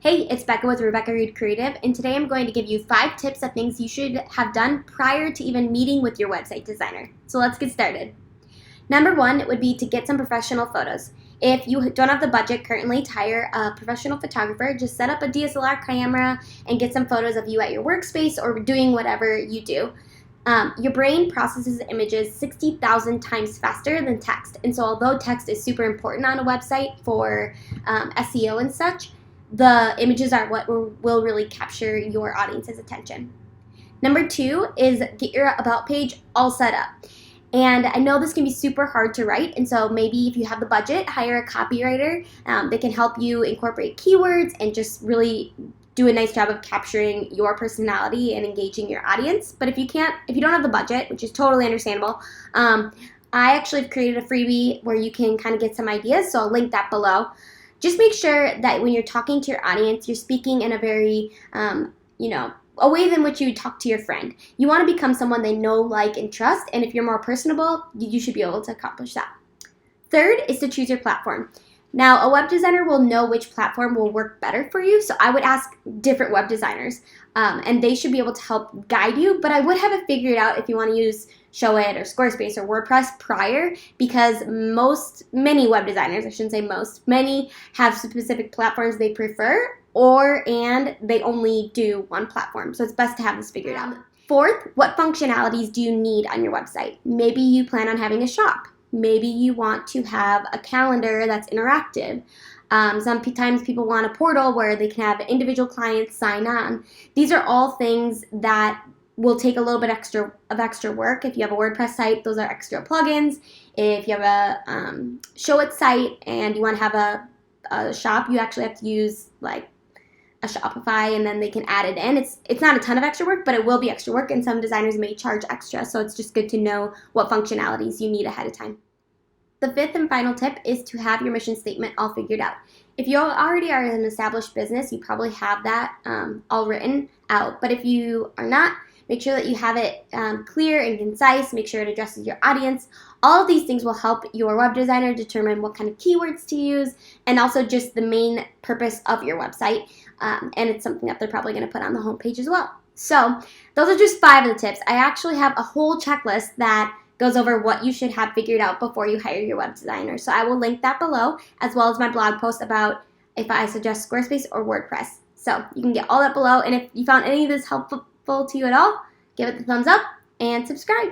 Hey, it's Becca with Rebecca Reed Creative, and today I'm going to give you 5 tips of things you should have done prior to even meeting with your website designer. So let's get started. Number 1 would be to get some professional photos. If you don't have the budget currently to hire a professional photographer, just set up a DSLR camera and get some photos of you at your workspace or doing whatever you do. Your brain processes images 60,000 times faster than text. And so although text is super important on a website for SEO and such, the images are what will really capture your audience's attention. Number 2 is get your about page all set up. And I know this can be super hard to write, and so maybe if you have the budget, hire a copywriter that can help you incorporate keywords and just really do a nice job of capturing your personality and engaging your audience. But if you don't have the budget, which is totally understandable, I actually have created a freebie where you can kind of get some ideas, so I'll link that below. Just make sure that when you're talking to your audience, you're speaking in a very, a way in which you would talk to your friend. You want to become someone they know, like, and trust, and if you're more personable, you should be able to accomplish that. Third is to choose your platform. Now, a web designer will know which platform will work better for you, so I would ask different web designers, and they should be able to help guide you, but I would have it figured out if you want to use Showit or Squarespace or WordPress prior, because many web designers, I shouldn't say most, many have specific platforms they prefer, and they only do one platform, so it's best to have this figured out. Fourth, what functionalities do you need on your website? Maybe you plan on having a shop. Maybe you want to have a calendar that's interactive. Sometimes people want a portal where they can have individual clients sign on. These are all things that will take a little bit extra work. If you have a WordPress site, those are extra plugins. If you have a Showit site and you want to have a shop, you actually have to use like a Shopify, and then they can add it in. It's not a ton of extra work, but it will be extra work, and some designers may charge extra, so it's just good to know what functionalities you need ahead of time. The fifth and final tip is to have your mission statement all figured out. If you already are an established business, you probably have that all written out, but if you are not, make sure that you have it clear and concise. Make sure it addresses your audience. All of these things will help your web designer determine what kind of keywords to use, and also just the main purpose of your website. And it's something that they're probably going to put on the homepage as well. So those are just 5 of the tips. I actually have a whole checklist that goes over what you should have figured out before you hire your web designer. So I will link that below, as well as my blog post about if I suggest Squarespace or WordPress. So you can get all that below. And if you found any of this helpful to you at all, give it the thumbs up and subscribe.